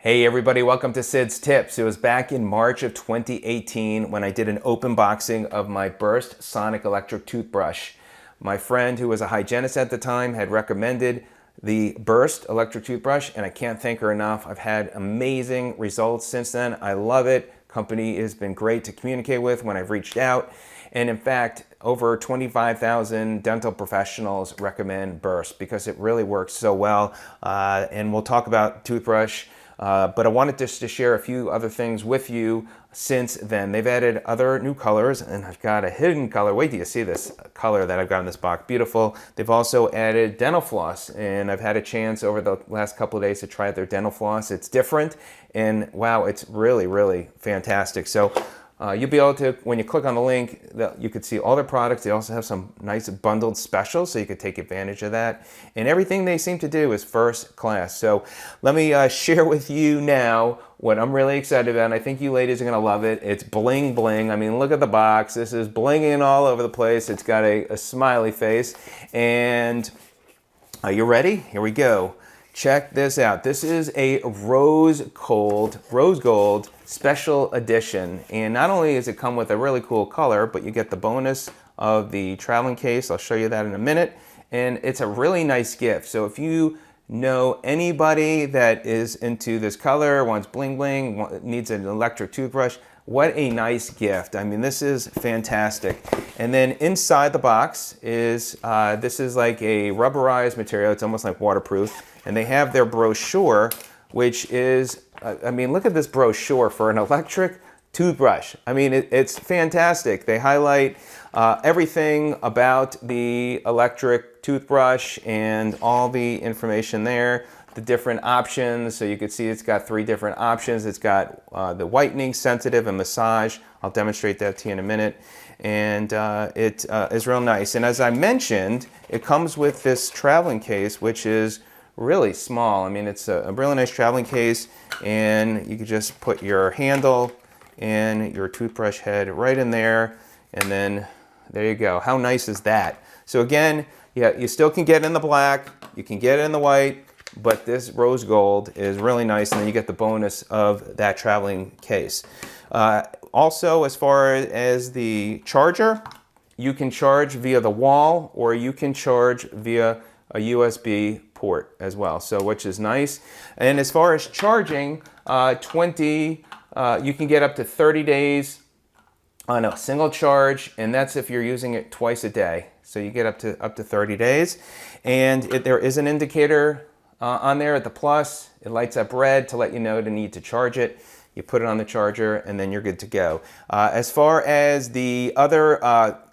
Hey everybody, welcome to Sid's Tips. It was back in March of 2018 when I did an open boxing of my Burst Sonic Electric Toothbrush. My friend, who was a hygienist at the time, had recommended the Burst Electric Toothbrush, and I can't thank her enough. I've had amazing results since then. I love it. Company has been great to communicate with when I've reached out. And in fact, over 25,000 dental professionals recommend Burst because it really works so well. And we'll talk about toothbrush. But I wanted just to share a few other things with you since then. They've added other new colors, and I've got a hidden color. Wait till you see this color that I've got in this box. Beautiful. They've also added dental floss, and I've had a chance over the last couple of days to try their dental floss. It's different, and wow, it's really, really fantastic. So you'll be able to, when you click on the link, you could see all their products. They also have some nice bundled specials, so you could take advantage of that. And everything they seem to do is first class. So let me share with you now what I'm really excited about, and I think you ladies are going to love it. It's bling bling. I mean, look at the box. This is blinging all over the place. It's got a smiley face. And are you ready? Here we go. Check this out. This is a rose gold special edition. And not only does it come with a really cool color, but you get the bonus of the traveling case. I'll show you that in a minute. And it's a really nice gift. So if you know anybody that is into this color, wants bling bling, needs an electric toothbrush, what a nice gift. I mean, this is fantastic. And then inside the box is, this is like a rubberized material. It's almost like waterproof. And they have their brochure, which is, I mean, look at this brochure for an electric toothbrush. I mean, it's fantastic. They highlight everything about the electric toothbrush and all the information there, the different options. So you can see it's got 3 different options. It's got the whitening, sensitive, and massage. I'll demonstrate that to you in a minute. And it is real nice. And as I mentioned, it comes with this traveling case, which is really small. I mean, it's a really nice traveling case, and you can just put your handle and your toothbrush head right in there, and then there you go. How nice is that? So again, yeah, you still can get it in the black, you can get it in the white, but this rose gold is really nice, and then you get the bonus of that traveling case. Also, as far as the charger, you can charge via the wall, or you can charge via a USB port as well, so which is nice. And as far as charging, you can get up to 30 days on a single charge, and that's if you're using it twice a day. So you get up to 30 days. And there is an indicator on there at the plus. It lights up red to let you know the need to charge it. You put it on the charger, and then you're good to go. As far as the other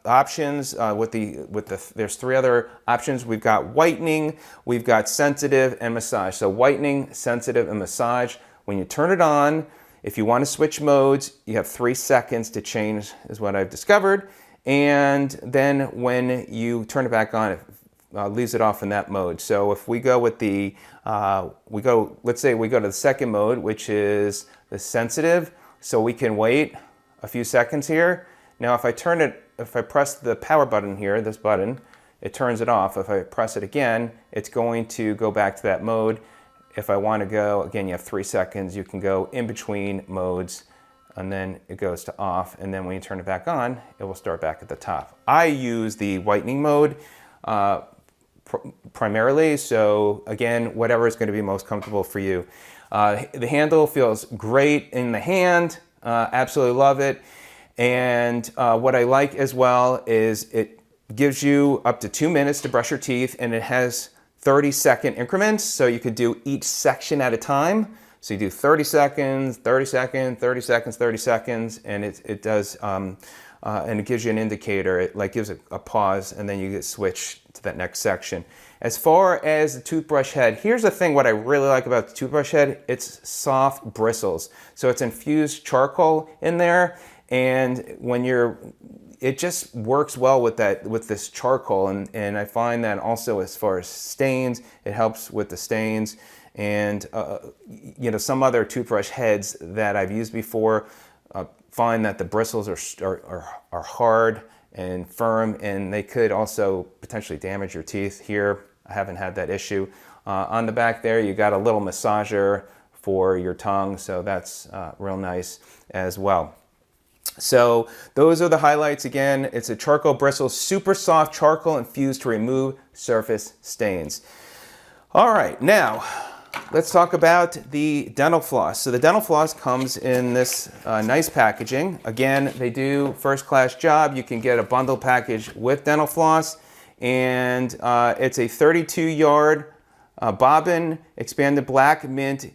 options, there's 3 other options. We've got whitening, we've got sensitive, and massage. So whitening, sensitive, and massage. When you turn it on, if you want to switch modes, you have 3 seconds to change, is what I've discovered. And then when you turn it back on, it leaves it off in that mode. So if we go with the, let's say we go to the second mode, which is the sensitive, so we can wait a few seconds here. Now if I press the power button here, this button, it turns it off. If I press it again, it's going to go back to that mode. If I want to go, again, you have 3 seconds. You can go in between modes, and then it goes to off, and then when you turn it back on, it will start back at the top. I use the whitening mode primarily, so again, whatever is going to be most comfortable for you. The handle feels great in the hand, absolutely love it. And what I like as well is it gives you up to 2 minutes to brush your teeth, and it has 30-second increments, so you could do each section at a time. So you do 30 seconds, 30 seconds, 30 seconds, 30 seconds, and it does, and it gives you an indicator. It like gives a pause, and then you get switched to that next section. As far as the toothbrush head, here's the thing what I really like about the toothbrush head. It's soft bristles. So it's infused charcoal in there, and when it just works well with this charcoal, and I find that also as far as stains, it helps with the stains. And you know, some other toothbrush heads that I've used before find that the bristles are hard and firm, and they could also potentially damage your teeth. Here, I haven't had that issue. On the back there, you got a little massager for your tongue, so that's real nice as well. So those are the highlights. Again, it's a charcoal bristle, super soft charcoal infused to remove surface stains. All right, now let's talk about the dental floss. So the dental floss comes in this nice packaging. Again, they do first-class job. You can get a bundle package with dental floss, and it's a 32-yard bobbin, expanded black mint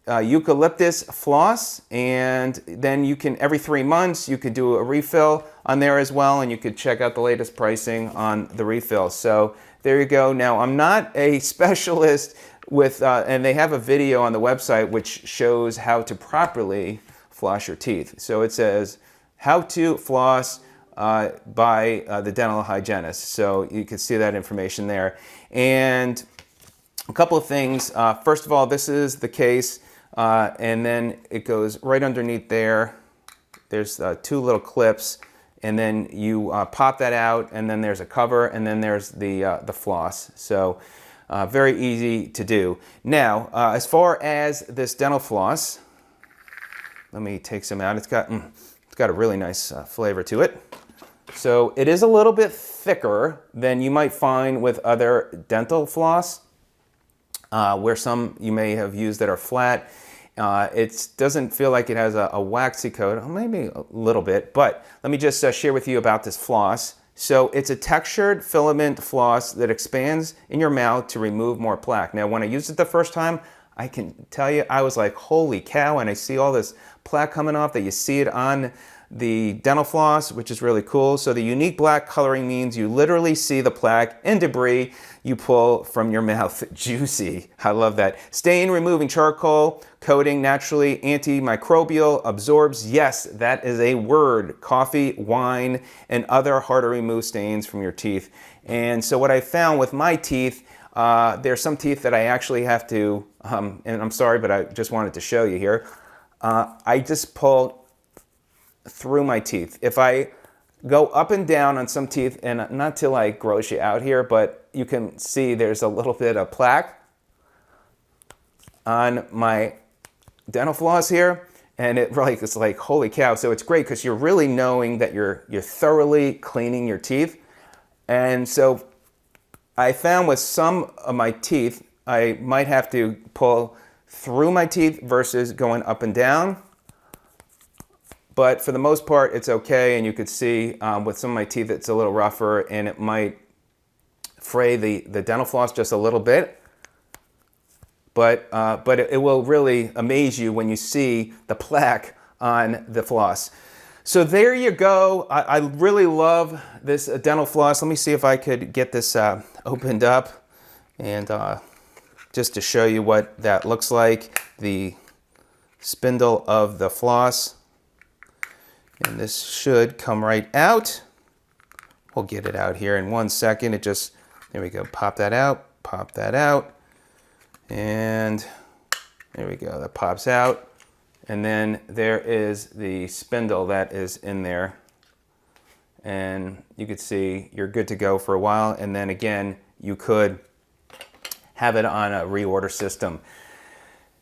eucalyptus floss, and then you can, every 3 months, you could do a refill on there as well, and you could check out the latest pricing on the refill. So there you go. Now, I'm not a specialist with, and they have a video on the website which shows how to properly floss your teeth. So it says, how to floss by the dental hygienist. So you can see that information there. And a couple of things. First of all, this is the case, and then it goes right underneath there. There's 2 little clips, and then you pop that out, and then there's a cover, and then there's the floss. So very easy to do. Now, as far as this dental floss, let me take some out. It's got a really nice flavor to it. So it is a little bit thicker than you might find with other dental floss, where some you may have used that are flat. It doesn't feel like it has a waxy coat, maybe a little bit, but let me just share with you about this floss. So it's a textured filament floss that expands in your mouth to remove more plaque. Now, when I used it the first time, I can tell you, I was like, holy cow, and I see all this plaque coming off that you see it on the dental floss, which is really cool. So the unique black coloring means you literally see the plaque and debris you pull from your mouth. Juicy. I love that. Stain removing charcoal, coating naturally antimicrobial, absorbs, yes, that is a word, coffee, wine, and other hard to remove stains from your teeth. And so what I found with my teeth, there's some teeth that I actually have to, and I'm sorry, but I just wanted to show you here. I just pull through my teeth. If I go up and down on some teeth, and not to like gross you out here, but you can see there's a little bit of plaque on my dental floss here, and it's like holy cow. So it's great because you're really knowing that you're thoroughly cleaning your teeth. And so I found with some of my teeth, I might have to pull through my teeth versus going up and down. But for the most part, it's okay, and you could see with some of my teeth, it's a little rougher, and it might fray the dental floss just a little bit. But it will really amaze you when you see the plaque on the floss. So there you go. I really love this dental floss. Let me see if I could get this opened up, and just to show you what that looks like, the spindle of the floss. And this should come right out. We'll get it out here in 1 second. There we go, pop that out, and there we go, that pops out. And then there is the spindle that is in there. And you can see you're good to go for a while. And then again, you could have it on a reorder system.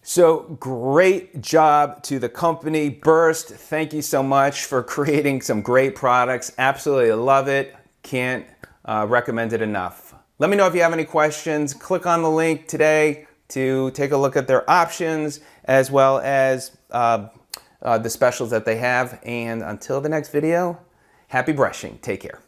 So great job to the company, Burst. Thank you so much for creating some great products. Absolutely love it. Can't recommend it enough. Let me know if you have any questions. Click on the link today to take a look at their options as well as the specials that they have. And until the next video, happy brushing. Take care.